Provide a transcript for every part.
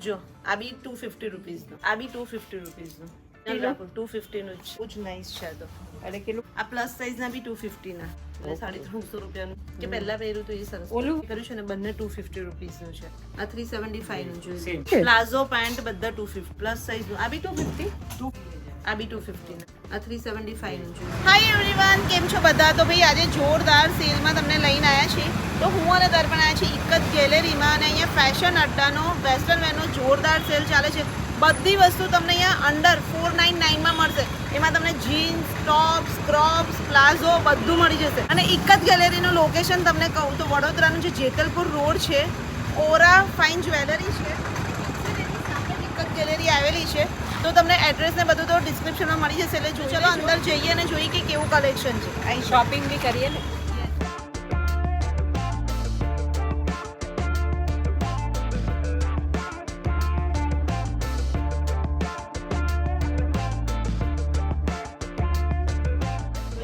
જો આ બી 250 રૂપીસ નો, આ બી 250 રૂપીસ નો, 250 નું જ બહુ નાઇસ છે આ તો. એટલે કેટલું? આ પ્લસ સાઇઝ ના બી 250 ના, એટલે 350 રૂપિયાનું. કે પહેલા પહેર્યું તો એ સરસ ઓલું કર્યું છે ને, બંને 250 રૂપીસ નું છે. આ 375 નું જોયું. Same. પ્લાઝો પેન્ટ બધા 250 પ્લસ સાઇઝ નું. આ બી 250, આ બી 250 ના, આ 375 નું જોયું. હાય એવરીવન, કેમ છો બધા? તો ભાઈ આજે જોરદાર સેલમાં તમને લઈને આવ્યા છીએ. તો હું અને દર્પણ આવ્યા છીએ એક જ ગેલેરીમાં, અને અહીંયા ફેશન અડ્ડાનો વેસ્ટર્ન વેરનો જોરદાર સેલ ચાલે છે. બધી વસ્તુ તમને અહીંયા અંડર 499 માં મળશે. એમાં તમને જીન્સ, ટોપ્સ, ક્રોપ્સ, પ્લાઝો બધું મળી જશે. અને એક જ ગેલેરીનું લોકેશન તમને કહું તો વડોદરાનું જે જેતલપુર રોડ છે, ઓરા ફાઇન જ્વેલરી છે, એની સામે એક જ ગેલેરી આવેલી છે. તો તમને એડ્રેસ ને બધું તો ડિસ્ક્રિપ્શનમાં મળી જશે. એટલે ચલો અંદર જઈએ અને જોઈએ કે કેવું કલેક્શન છે. અહીં શોપિંગ બી કરીએ ને.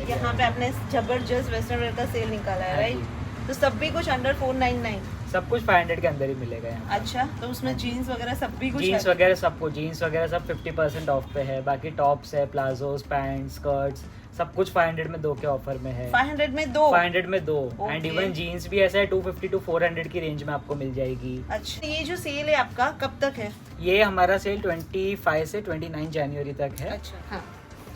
यहाँ पे आपने जबरदस्त वेस्टर्न वेयर का सेल निकाला है, राइट? तो सब भी कुछ अंडर 499. सब कुछ 500 के अंदर ही मिलेगा यहाँ. अच्छा, तो उसमें जीन्स वगैरह सब भी कुछ जीन्स है? वगैरह सबको, जीन्स वगैरह सब 50% ऑफ पे है. बाकी टॉप्स है, प्लाजोस, पैंट, स्कर्ट्स, सब कुछ 500 में दो के ऑफर में है. 500 में दो? 500 में दो. Okay. एंड इवन जीन्स भी ऐसा है 250 टू 400 की रेंज में आपको मिल जाएगी. अच्छा, ये जो सेल है आपका कब तक है? ये हमारा सेल 25 से 29 जनवरी तक है. अच्छा, हाँ.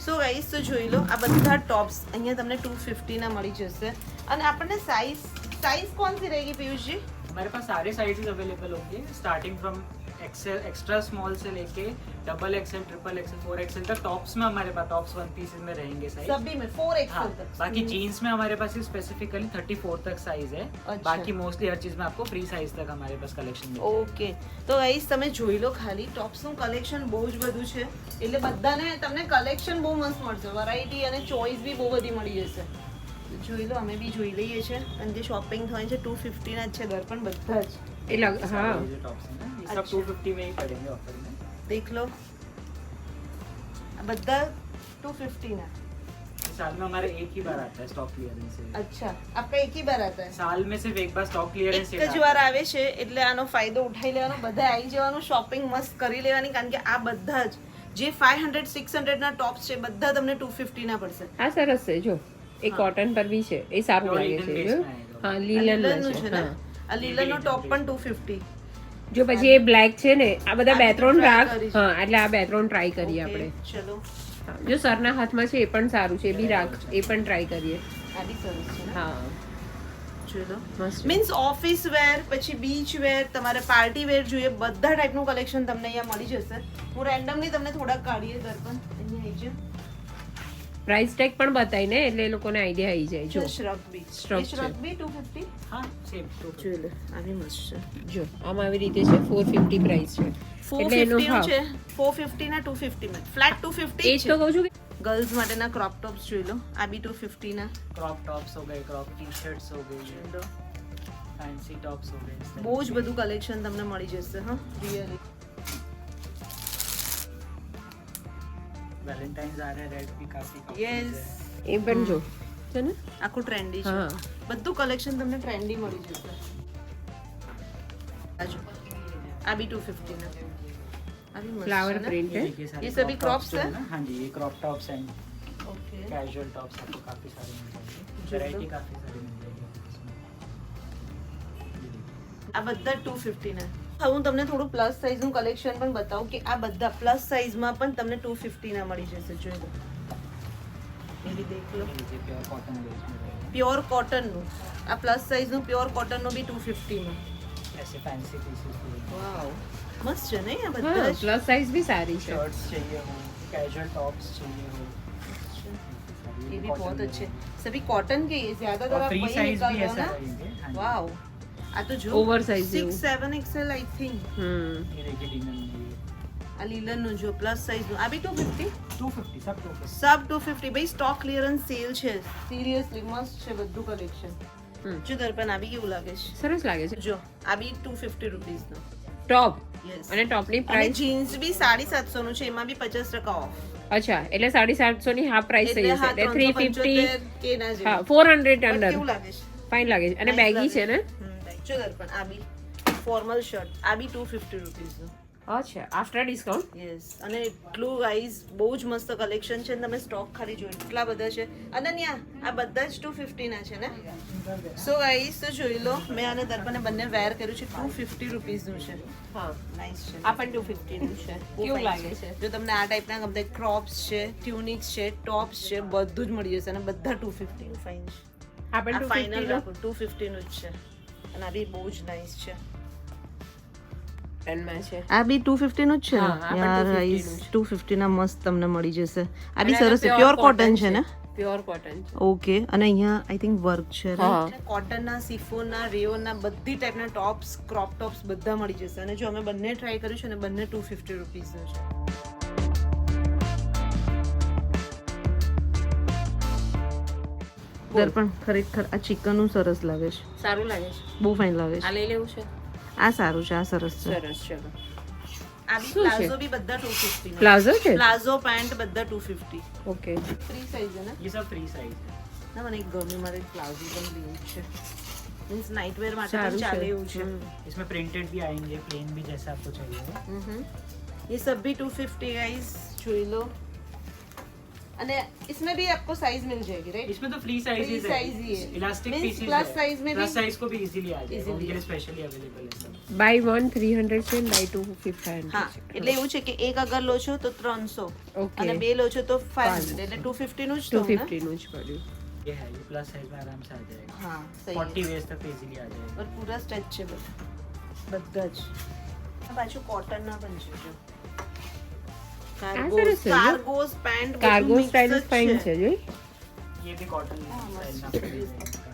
સો ગાઈસ, તો જોઈ લો આ બધા ટોપ્સ અહીંયા તમને 250 ના મળી જશે. અને આપણને સાઈઝ कौन सी रहेगी पीयूष जी? हमारे पास सारे साइजेस अवेलेबल होंगे, starting from XL, extra small से लेके double XL, triple XL, 4XL तक. टॉप्स में हमारे पास टॉप्स 1 पीसेस में रहेंगे साइज. सभी में 4XL हाँ, तक. बाकी जीन्स में हमारे पास स्पेसिफिकली 34 तक साइज है. अच्छा. बाकी मोस्टली हर चीज में आपको फ्री साइज तक हमारे पास कलेक्शन मिलता है. ઓકે, તો ગાઈસ તમે જોઈ લો ખાલી ટોપ્સનું કલેક્શન બહુ જ બધું છે. એટલે બધાને તમને કલેક્શન બહુ મસ્ત મળશે, વેરાયટી અને ચોઇસ બી બહુ બધી મળી જશે. તો જોઈ લો, અમે બી જોઈ લઈએ છે. અને જે શોપિંગ થાય છે 250 ના જ છે દર્પણ બધા જ. એટલે सारे હા, जो टॉप्स हैं ना, ये सब अच्छा. 250 में ही पड़ेंगे ऑफर में. देख लो આ બધા 250 ના. साल में हमारे एक ही बार आता है स्टॉक क्लियरेंस सेल. अच्छा, आपका एक ही बार आता है? साल में सिर्फ एक बार स्टॉक क्लियरेंस એક જ વાર આવે છે, એટલે આનો ફાયદો ઉઠાઈ લેવાનો, બધા આવી જવાનું, શોપિંગ મસ્ત કરી લેવાની. કારણ કે આ બધા જ જે 500 600 ના ટોપ્સ છે બધા તમને 250 ના પડશે. આ સરસ છે. જો એ કોટન પર બી છે, એ સારું Pure લાગે linen છે. base જો માં આયેલો. હા, આ લીલન લીલનનું છે. છે ને, હા, આ લીલનનો ટોપ પણ 250. જો પછી એ બ્લેક છે ને, આ બધા આ બે ત્રણ try રાખ. કરીશું. હા, એટલે આ બે ત્રણ ટ્રાય કરીએ ઓકે, આપણે. ચલો. હા, જો સરના હાથમાં છે એ પણ સારું છે, એ બી રાખ, એ પણ ટ્રાય કરીએ. આ બી સરસ છે ને? હા, જોઈ લો. મસ્ત. મીન્સ ઓફિસ વેર, પછી બીચ વેર, તમારે પાર્ટી વેર જોઈએ, બધા ટાઈપનું કલેક્શન તમને અહીંયા મળી જશે. હું રેન્ડમલી તમને થોડાક કાઢીએ દર્પણ. અહીંયા આવી જાઓ. પ્રાઇસ ટેગ પણ બતાવી ને, એટલે એ લોકોને આઈડિયા આવી જાય. જો શ્રગ બી, શ્રગ એ શ્રગ છે. બી 250. हाँ सेम જોઈ લો, આ બી મસ્ત છે. જો આમાં આવી રીતે છે, 450 પ્રાઇસ છે. એટલે એનો 450 નું ભાવ. છે, 450 ના 250 માં, ફ્લેટ 250 એ જ તો કહું છું કે ગર્લ્સ માટેના ક્રોપ ટોપ્સ જોઈ લો, આ બી 250 ના. क्रॉप टॉप्स हो गए, क्रॉप टी शर्ट्स हो गई, જોઈ લો. फैंसी टॉप्स हो गए. इस तरह બહુ જ के. બધું કલેક્શન તમને મળી જશે. હા, રિયલી. वैलेंटाइन्स आ रहे हैं, रेड भी काफी યસ, એ પણ જો છે ને. આખું ટ્રેન્ડી છે. હા, બધું કલેક્શન તમને ટ્રેન્ડી મળી જશે. આ જો, આ બી 250 ના. આ બી મસ્ત फ्लावर છે ને? प्रिंट ये है. देखिए सारे ये सभी crop tops crops जो हैं? है ना, हाँ जी, ये crop tops and okay. Casual tops आपको काफी सारे मिल जाएंगे. जो वैरायटी तो- काफी सारी मिल जाएगी इसमें. આ બધા 250 ના. હવે હું તમને થોડું પ્લસ સાઇઝ નું કલેક્શન પણ બતાવું કે આ બધા પ્લસ સાઇઝ માં પણ તમને 250 ના મળી જશે. જોઈ લો, એ બી દેખ લો. ये देखिए प्योर कॉटन बेस में रहेगा. પ્યોર કોટન નું, આ પ્લસ સાઇઝ નું પ્યોર કોટન નું બી 250 માં. ऐसे फैंसी पीसेस વાવ, મસ્ત છે ને આ બધા હા, જ. પ્લસ સાઇઝ બી સારી છે. शर्ट्स चाहिए हो, कैजुअल टॉप्स चाहिए हो. ये भी बहुत अच्छे, सभी कॉटन के, ये ज्यादातर और आप फ्री वही साइज निकाल भी रहे हो ऐसा ना. रहेंगे. हाँ जी. वाव, आ तो जो Oversize 6 જેવું. 7 XL आई थिंक. હમ, ये देखिए लिनन में ये આ લીલન નું જો પ્લસ સાઇઝ નું, આ બી 250. 250 सब 250. સબ 250. ભાઈ સ્ટોક ક્લિયરન્સ સેલ છે, સિરિયસલી મસ્ત છે બધું કલેક્શન. હમ. જો દર્પણ આ બી કેવું લાગે છે? સરસ લાગે છે. જો આ બી 250 રૂપીસ નું. ટોપ યસ, અને ટોપની અને પ્રાઇસ જીન્સ બી 750 નું છે, એમાં બી 50% ઓફ. અચ્છા, એટલે 750 ની હાફ પ્રાઇસ થઈ જશે. એટલે 350. 375 કે ના હા, જેવું. 400 પણ અંડર કેવું લાગે છે? ફાઇન લાગે છે. અને Nice બેગી લાગે છે ને. જો દર્પણ આ બી ફોર્મલ શર્ટ, આ બી 250 રૂપીસ નું. અચ્છા આફ્ટર ડિસ્કાઉન્ટ. યસ, અને એટલું ગાઈઝ બહુ જ મસ્ત કલેક્શન છે. તમે સ્ટોક ખાલી જો એટલા બધા છે. અનન્યા, આ બધા જ 250 ના છે ને? સો ગાઈઝ તો જોઈ લો, મેં આને દર્પણને બંને વેર કર્યું છે. 250 રૂપીસનું છે. હા નાઇસ છે. આ પણ 250 નું છે. કેવું લાગે છે? જો તમને આ ટાઈપના ગમતા ક્રોપ્સ છે, ટ્યુનિક્સ છે, ટોપ્સ છે, બધું જ મળી જશે અને બધા 250 નું ફાઇન છે. આ પણ આ ફાઇનલ 250 નું રાખો 250 નું જ છે. અને આ બી બહુ જ નાઇસ છે. પેનમાં છે. આ બી 250 નું જ છે હા, આ ને? પણ યાર 250 ગાઈસ નું છે. 250 ના મસ્ત તમને મળી જશે. આ બી અને સરસ છે. pure પ્યોર કોટન છે ને? પ્યોર કોટન છે. ઓકે. અને અહીંયા આઈ થિંક વર્ક છે. હા. કોટનના, સિફોનના, રેયોનના બધી ટાઈપના ટોપ્સ, ક્રોપ ટોપ્સ બધા મળી જશે. અને જો અમે બંને ટ્રાય કર્યું છે ને, બંને 250 રૂપીસનું છે. દર્પણ ખરેખર આ ચિકનનું સરસ લાગે છે. સારું લાગે છે. બહુ ફાઇન લાગે આ છે. લઈ લેવું છે. આ સારું છે. આ સરસ છે. સરસ ચલો. આ બી શું છે? પ્લાઝો બી બધા 250 ના. પ્લાઝો છે. પ્લાઝો પેન્ટ બધા 250. ઓકે. ફ્રી સાઈઝ છે ને? ये सब फ्री साइज है. ના, મને એક ગમ્યું. મારે એક પ્લાઝો પણ લેવું છે. મીન્સ નાઇટ વેર માટે સારું પણ છે. ચાલે એવું છે. इसमें प्रिंटेड भी आएंगे, प्लेन भी जैसा आपको चाहिए. ये सब भी 250 गाइस, જોઈ लो. અને इसमें भी आपको साइज मिल जाएगी राइट? इसमें तो फ्री साइज Free size ही है. Elastic Means pieces plus size में भी- प्लस साइज को भी इजीली आ जाएगा. Easily उनके लिए आ- स्पेशली अवेलेबल है सब. બાય 1 300 છે ને બાય 2 500 હા, છે. એટલે એવું છે કે એક અગર લો છો તો 300 ઓકે. અને બે લો છો તો 500 એટલે 250 નું જ તો ને? 250 નું જ પડ્યું. ये है, ये प्लस साइज में आराम से आ जाएगा. હા, સહી 40 वेज तक इजीली आ जाएगा. પર પૂરા સ્ટ્રેચેબલ બધા જ. આ પાછું કોટન ના પણ છે જો. સરસ છે જો. કાર્ગોસ પેન્ટ કાર્ગો સ્ટાઇલ ફાઇન છે જોઈ. ये भी कॉटन हाँ, स्टाइल में मस्त आपको मिल जाएगा.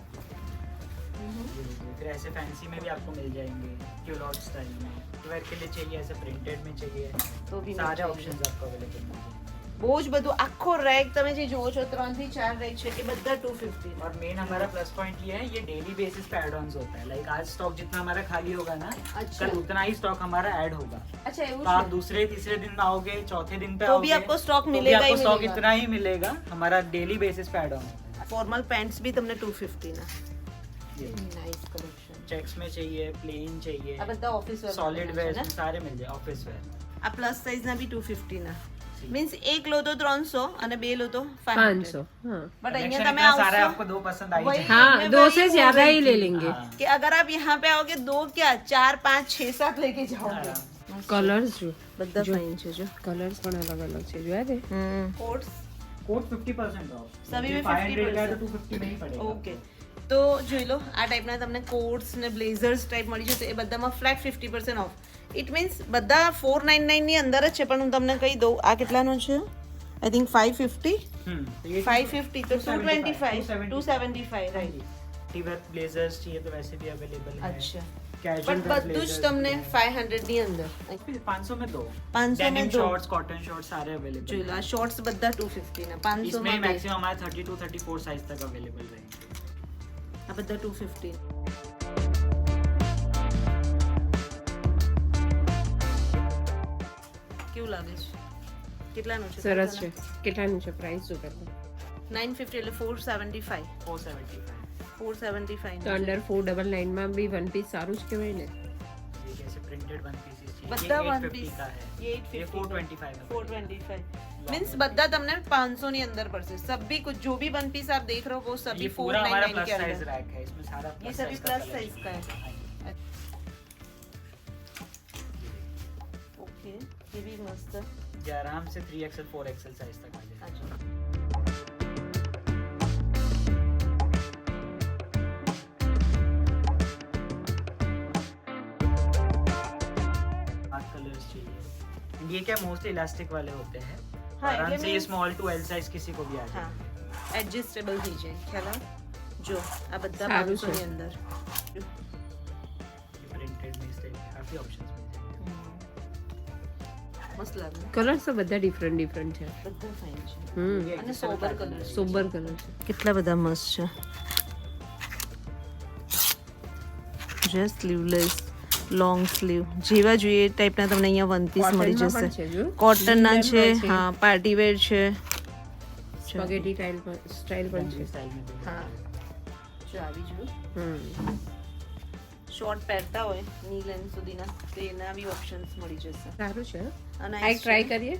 फिर ऐसे फैंसी में भी आपको मिल जाएंगे, क्यूलॉट स्टाइल में. वेयर के लिए चाहिए, ऐसे प्रिंटेड में चाहिए, तो भी मिल सारे जाएंगे. ऑप्शंस आपको अवेलेबल मिल जाएंगे. બહુ જ બધું આખો રેક તમે જે જોવો છો 3 થી 4 રેક છે એ બધા 250 और मेन हमारा प्लस पॉइंट ये है, ये डेली बेसिस पे एड ऑन्स होता है. लाइक आज स्टॉक जितना हमारा खाली होगा ना, अच्छा. कल उतना ही स्टॉक हमारा ऐड होगा. अच्छा એવું तो आप છે दूसरे तीसरे दिन में आओगे, चौथे दिन पे तो आओगे, भी आपको स्टॉक तो भी मिलेगा आपको ही स्टॉक मिलेगा. इतना ही मिलेगा. हमारा डेली बेसिस पे एड ऑन होता ફોર્મલ પેન્ટ્સ બી તમને 250 ના. है. ये નાઇસ કલેક્શન. चेक्स में चाहिए, प्लेन આ चाहिए, બધા ઓફિસ વેર सॉलिड वेयर सारे मिल जाए. ऑफिस वेयर આ પ્લસ સાઇઝ ના બી 250 ના. मींस एक लो तो 300 અને બે લો તો 500. 500 हाँ. बट અહીંયા कलेक्शन તમે इतना सारा है, આવશો आपको दो पसंद आई वही- जाए. हाँ मैं 2 वही से बोल ज्यादा रही ही थी. ले लेंगे. हाँ. कि अगर आप यहाँ पे आओगे 2 क्या 4 5 6 7 लेके जाओगे. आराम. કલર્સ જો. બધા જો. ફાઇન છે જો. કલર્સ પણ અલગ અલગ છે જોયા તે. Coats coat 50% off. सभी में 500 का है 50%. तो 250 में ही पड़ेगा. ઓકે, તો જોઈ લો આ ટાઈપના તમને કોટ્સ ને બ્લેઝર્સ ટાઈપ મળી જશે. એ બધામાં ફ્લેટ 50% ઓફ. ઇટ મીન્સ બધા 499 ની અંદર જ છે. પણ હું તમને કહી દઉં આ કેટલાનો છે? આઈ થિંક 550 तो ये 550 તો 225 275 275 રાઈટ. टी-वर्क ब्लेजर्स चाहिए तो वैसे भी अवेलेबल है. અચ્છા, कैजुअल પણ બધું જ તમને 500 ની અંદર. 500 में दो. 500 में डेनिम दो. शॉर्ट्स, कॉटन शॉर्ट्स सारे अवेलेबल જોઈ લો આ શોર્ટ્સ બધા 250 ના. 500 इसमें માં બે. मैक्सिमम हमारे 32 34 साइज तक अवेलेबल रहेंगे. આ બધા 250. કેવું લાગે છે? કેટલાનું છે? સરસ છે. કેટલાનું છે પ્રાઇસ જો પહેલા? 950 એટલે 475. 475. 475 તો અંડર 499 માં બી વન પીસ સારું જ કહેવાય ને. ये कैसे प्रिंटेड वन पीसेस चाहिए. બધા ये वन 850 पीस का है. ये ये 850 425 है. 425 मींस બધા તમને 500 ની અંદર પડશે. सभी कुछ जो भी वन पीस आप देख रहे हो वो सभी ये पूरा हमारा 499 प्लस के साइज अंदर. रैक है. इसमें सारा ये plus सभी size का प्लस collection साइज का है. हाँ जी. ओके, ये भी मस्त है. ये आराम से 3XL 4XL साइज तक आ जाएगा. अच्छा, डार्क कलर्स चाहिए. ये क्या मोस्टली इलास्टिक वाले होते हैं. हाँ, आराम ये से ये means- small to L size किसी को भी आ हाँ, जाए. એડજસ્ટેબલ થઈ જાય. ખ્યાલ આવે? જો આ બધા સારું 500 છે. ની અંદર. प्रिंटेड में इस टाइप के काफी ऑप्शंस मिल जाएंगे. મસ્ત લાગે. કલર્સ તો બધા ડિફરન્ટ છે. બધા ફાઇન છે. હમ. ये અને adjustable સોબર pattern કલર है. સોબર કલર છે. કેટલા બધા મસ્ત છે. જસ્ટ સ્લીવલેસ લોંગ સ્લીવ જેવા જોઈએ એ ટાઈપના તમને અહીંયા વન પીસ મળી કોટનમાં પણ જશે. છે જો. કોટનના છે, લીલનમાં છે. હા, પાર્ટી વેર છે. સ્પગેટી સ્ટાઇલ પણ છે. स्टाइल में भी હા, જો આવી જો હમ. શોર્ટ પહેરતા હોય ની લેન્થ સુધીના તો એના બી ઓપ્શન્સ મળી જશે. સારું છે અને આ એક ટ્રાય કરીએ.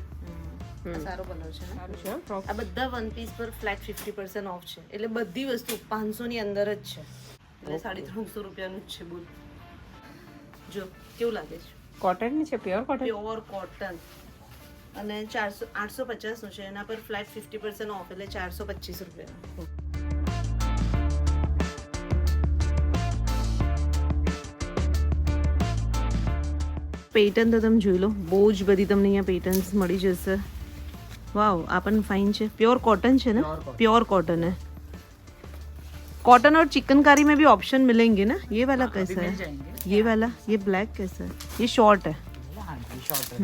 આ સારો કલર છે ને. સારું છે ફ્રોક. આ બધા વન પીસ પર ફ્લેટ 50% ઓફ છે એટલે બધી વસ્તુ 500 ની અંદર જ છે એટલે 350 રૂપિયાનું જ છે. બોલ જો કેવું લાગે છે. કોટન ની છે, પ્યોર કોટન. પ્યોર કોટન અને 850 નું છે. એના પર ફ્લેટ 50% ઓફ એટલે 425 રૂપિયા. પેટર્ન તો તમે જોઈ લો, બહુ જ બધી તમને અહીંયા પેટર્ન્સ મળી જશે. वाओ આ પણ ફાઇન છે. પ્યોર કોટન છે ને. प्योर कॉटन है. कॉटन और चिकनकारी में भी ऑप्शन मिलेंगे ना. ये वाला कैसा है. ये वाला ये ब्लैक कैसा है. ये शॉर्ट है. हाँ ये शॉर्ट है.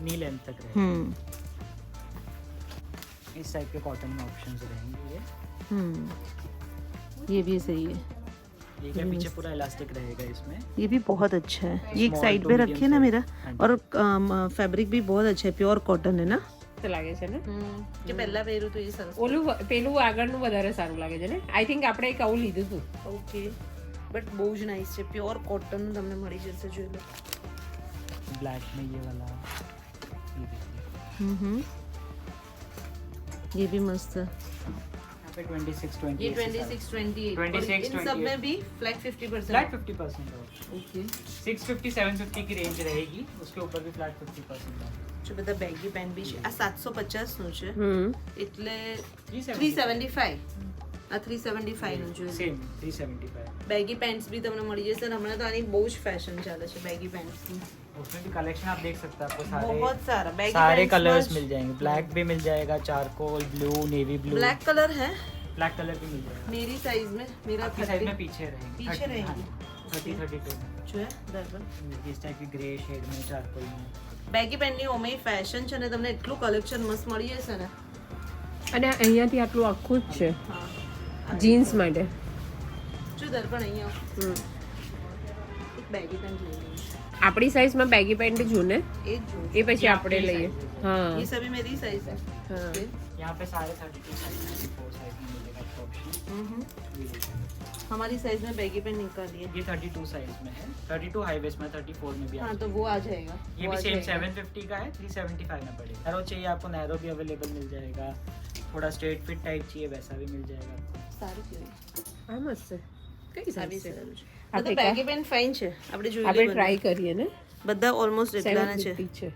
नी लेंथ तक रहेगा. इस टाइप के कॉटन में ऑप्शंस रहेंगे ये भी सही है. ये के पीछे पूरा इलास्टिक रहेगा इसमें. ये भी बहुत अच्छा है. ये एक साइड पे रखे ना मेरा. और फैब्रिक भी बहुत अच्छा है. प्योर कॉटन है ना. તો લાગે છે ને કે પહેલા પહેરું તો એ સરસ. ઓલું પેલું આગળનું વધારે સારું લાગે છે ને. આઈ થિંક આપણે એક આવું લીધું હતું. ઓકે બટ બહુ જ નાઇસ છે. પ્યોર કોટન તમને મળી જશે. જોઈ લો. ब्लैक में ये वाला. ये भी मस्त है. यहाँ पे 26 20 ये 26 28 इन सब में भी फ्लैट 50%. Flat 50% of. ओके 650 750 की रेंज रहेगी. उसके ऊपर भी फ्लैट 50% ऑफ. जो બધા બેગી પેન્ટ બી છે. આ 750 નું છે એટલે 375. 375. આ 375 નું છે. सेम 375. બેગી પેન્ટ્સ બી તમને મળી જશે. અને હમણાં તો આની બહુ જ ફેશન ચાલે છે બેગી પેન્ટ્સ ની. उसमें भी कलेक्शन आप देख सकते हैं. आपको सारे बहुत सारा बैगी सारे पैंट्स कलर्स में मिल जाएंगे. ब्लैक भी मिल जाएगा, charcoal blue, navy blue. Black colour है. ब्लैक कलर भी मिल जाएगा. मेरी साइज में. मेरा आपकी साइज में पीछे रहेंगे. पीछे रहेंगी. 30 32 में. जो है दर्पण इस टाइप की ग्रे शेड में चारकोल में. બેગી પેન્ટની ઓમે ફેશન છે ને. તમને એટલું કલેક્શન મસ્ત મળી જશે ને. અને અહીંયાથી આટલું આખું જ છે હા જીન્સ માટે. જો દર્પણ અહીંયા એક બેગી પેન્ટ લઈ લઈએ. આપણી સાઈઝમાં બેગી પેન્ટ જો ને એ જ જો. એ પછી આપણે લઈએ. હા ये सभी मेरी साइज है. हाँ. Okay. यहाँ पे सारे 32 साइज 34 साइज में मिलेगा आपको ऑप्शन. हमारी साइज में बैगी पेंट निकालिए. ये 32 साइज में है. 32 हाई वेस्ट में 34 में भी. हाँ तो वो आ जाएगा. ये वो भी आ सेम जाएगा. 750 का है. 375 में पड़ेगा. नैरो चाहिए आपको, नैरो भी अवेलेबल मिल जाएगा. थोड़ा स्ट्रेट फिट टाइप चाहिए वैसा भी मिल जाएगा आपको. સારું કહેવાય. આ મસ્ત છે. કઈ આ બી સાઈઝ છે? સારું છે. આપણે બધા બેગી પેન્ટ ફાઇન છે. આપણે જોઈ આપણે લઈએ ટ્રાય કરીએ ને. બધા ઓલમોસ્ટ એટલાના છે. 750 છે.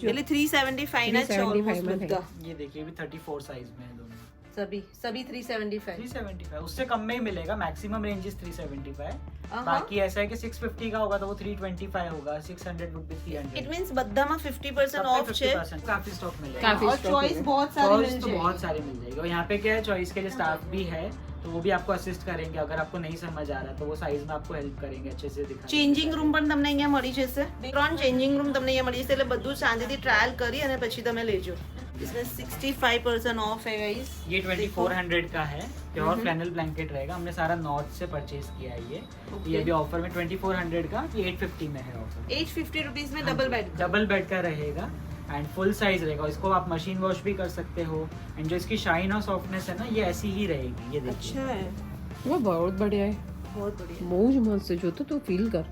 એટલે 375 ના છે ઓલમોસ્ટ 375 બધા. ये देखिए ये भी 34 साइज में है दोनों. सभी 375. 375 उससे कम में ही मिलेगा. Maximum range is 375. हाँ. बाकी ऐसा है कि 650 का होगा तो वो 325 होगा. 600 would be 300. इट मींस બધામાં 50% ऑफ છે. काफी स्टॉक मिलेगा. काफी और stock चॉइस है. बहुत सारी मिल चॉइस तो जाएगी. बहुत सारी मिल जाएगी. और यहाँ पे क्या है, चॉइस के लिए स्टाफ भी है तो वो भी आपको असिस्ट करेंगे. अगर आपको नहीं समझ आ रहा तो वो साइज में आपको हेल्प करेंगे, अच्छे से दिखा. ચેન્જિંગ રૂમ પણ તમને અહીંયા મળી જશે. 3 ચેન્જિંગ રૂમ તમને અહીંયા મળી જશે એટલે બધું શાંતિથી ટ્રાયલ કરી અને પછી તમે લેજો. इसमें 65% ऑफ है गाइस. ये 2400 का है. प्योर फ्लैनल ब्लैंकेट रहेगा. हमने सारा नॉर्थ से परचेज किया है ये. Okay. ये भी ऑफर में 2400 का. ये 850 में है ऑफर. 850 रुपीस में डबल बेड. डबल बेड का रहेगा एंड फुल साइज रहेगा. इसको आप मशीन वॉश भी कर सकते हो. एंड जो इसकी शाइन और सॉफ्टनेस है ना ये ऐसी ही रहेगी. ये देखिए अच्छा है. वो बहुत बढ़िया है. बहुत बढ़िया. બહુ જ મસ્ત છે. જો તો તું ફીલ કર.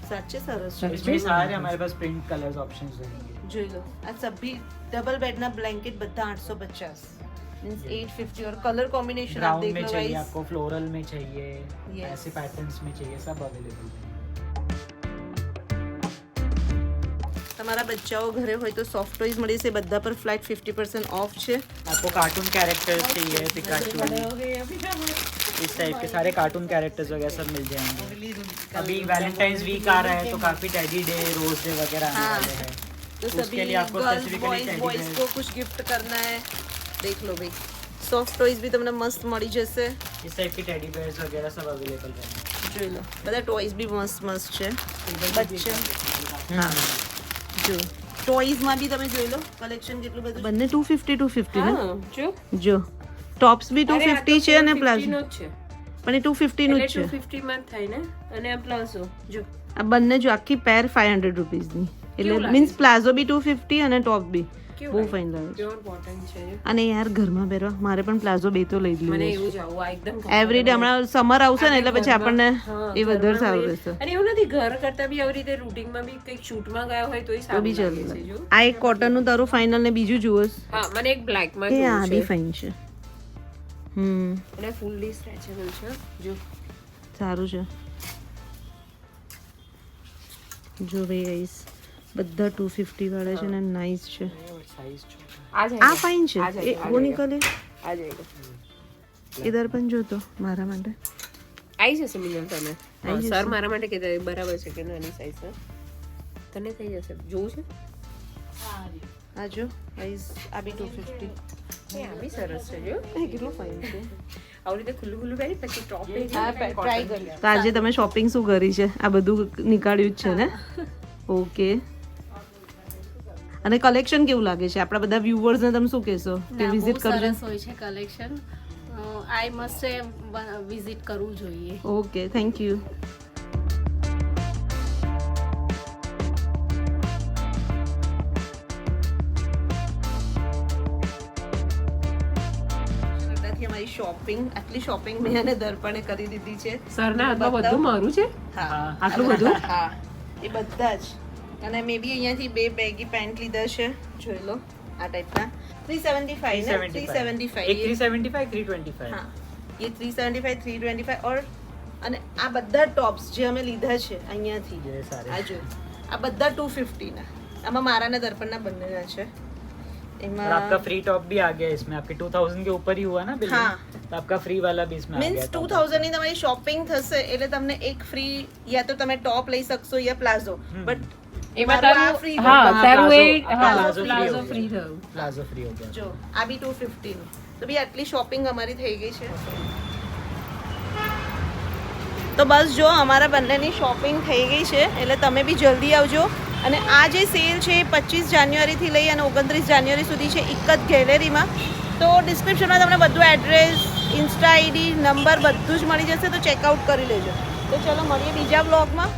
સાચે સરસ છે. इसमें सारे हमारे पास प्रिंट कलर्स ऑप्शंस रहेंगे. જોઈ લો આ સભી ડબલ બેડના બ્લેન્કેટ બધા 850 मींस 850 और कलर कॉम्बिनेशन आप ब्राउन देख में लो चाहिए गाइस. आपको, फ्लोरल में चाहिए, Yes. ऐसे पैटर्न्स में चाहिए, सब अवेलेबल है. તમારા બચ્ચાઓ ઘરે હોય તો સોફ્ટ ટોયઝ મળી છે. બધા પર ફ્લેટ 50% ऑफ છે. आपको कार्टून कैरेक्टर्स चाहिए, पिकाचू, इस टाइप के सारे कार्टून कैरेक्टर्स वगैरह सब मिल जाएंगे. अभी वैलेंटाइंस वीक आ रहा है तो काफी टेडी डे, रोज डे वगैरह आने हाँ. वाले हैं. तो उसके सभी लिए आपको girls specifically boys teddy boys bear. को कुछ गिफ्ट करना है. देख लो भाई સોફ્ટ ટોયઝ બી તમને મસ્ત મળી જશે. इस टाइप के टेडी बेयर्स वगैरह सब अवेलेबल रहेंगे. જોઈ લો બધા ટોયઝ બી મસ્ત મસ્ત છે. બચ્ચા हाँ. જો ટોયઝમાં બી તમે જોઈ લો કલેક્શન કેટલું બધું. બંને 250 250 ને. હા જો જો ટોપ્સ બી અરે, આ 250 છે અને 450 પ્લાઝો નો જ છે. પણ એ 250 નું જ એટલે છે. 250 માં જ થાય ને. અને આ પ્લાઝો જો આ બંને જો આખી પેર 500 રૂપીસની એટલે કેવું લાગે મીન્સ છે? પ્લાઝો બી 250 અને ટોપ બી બહુ ફાઇન લાગે છે પ્યોર કોટન છે અને યાર ઘરમાં પહેરવા મારે પણ પ્લાઝો 2 તો લઈ જ મને લીધો એવું જ આવું આ એકદમ એવરીડે હમણાં સમર આવશે ને એટલે પછી આપણને એ વધારે સારું રહેશે અને એવું નથી ઘર કરતા બી આવી રીતે રૂટિનમાં બી કંઈક શૂટમાં ગયા હોય તોય તો સારું બી લાગે ચાલે છે જો આ એક કોટન નું તારું ફાઇનલ ને બીજું જુઓ હા મને એક બ્લેક માં એ આ જોવું બી છે ફાઇન છે અને ફૂલ્લી સ્ટ્રેચેબલ છે જો સારું છે જો ભાઈ ગાઈસ બધા 250 વાળા છે ને નાઈસ છે साइज छोटा આ આ ફાઇન છે આ જાય, એ આ વો જાય. નિકલે આ જાય ઇધર પણ જો તો મારા માટે આવી જશે મિલન તને આવી જશે. સર મારા માટે કીધું બરાબર છે કે નાની સાઈઝ છે તને થઈ જશે જોવું છે આ જો ગાઈસ આ બી 250 એ આ બી સરસ છે જો એ કેટલું ફાઇન છે આવી રીતે ખુલ્લું ખુલ્લું પહેરી પછી ટોપ ટ્રાય કરી તો આજે તમે શોપિંગ શું કરી છે આ બધું નીકાળ્યું જ છે ને ઓકે અને કલેક્શન કેવું લાગે છે આપણા બધા વ્યુઅર્સ ને તમે શું કહેશો કે વિઝિટ કરજો સરસ હોય છે કલેક્શન આઈ મસ્ટ વિઝિટ કરવું જોઈએ ઓકે થેન્ક યુ અમારી શોપિંગ આટલી શોપિંગ મેં અને દર્પણે કરી દીધી છે સરના હાથમાં બધું મારું છે હા આટલું બધું હા એ બધા જ અને મે બી અહીંયાથી 2 બેગી પેન્ટ લીધા છે જોઈ લો આ ટાઈપના 375 ને 375 एक 375 325 હા ये 375 325 और અને આ બધા ટોપ્સ જે અમે લીધા છે અહીંયાથી ये सारे આ જો આ બધા 250 ના આમાં મારા ને દર્પણના બંનેના છે और એમાં आपका फ्री टॉप भी आ गया इसमें आपके 2000 के ऊपर ही हुआ ना बिल हाँ। तो आपका फ्री वाला भी इसमें आ મીન્સ गया था 2000 ની તમારી શોપિંગ થશે એટલે તમને એક ફ્રી યા તો તમે ટોપ લઈ શકશો યા પ્લાઝો બટ એમાં મારું આ તારું free હા હતું. તારું એ પ્લાઝો હા free પ્લાઝો हो गया. ફ્રી થયું प्लाजो फ्री हो गया જો આ બી 250 નું તો બી આટલી શોપિંગ અમારી થઈ ગઈ છે તો બસ જો અમારા બંનેની શોપિંગ થઈ ગઈ છે એટલે તમે બી જલ્દી આવજો અને આ જે સેલ છે એ 25 જાન્યુઆરીથી લઈ અને 29 જાન્યુઆરી સુધી છે એક જ ગેલેરીમાં તો ડિસ્ક્રિપ્શનમાં તમને બધું એડ્રેસ ઇન્સ્ટા આઈડી નંબર બધું જ મળી જશે તો ચેકઆઉટ કરી લેજો તો ચલો મળીએ બીજા બ્લોગમાં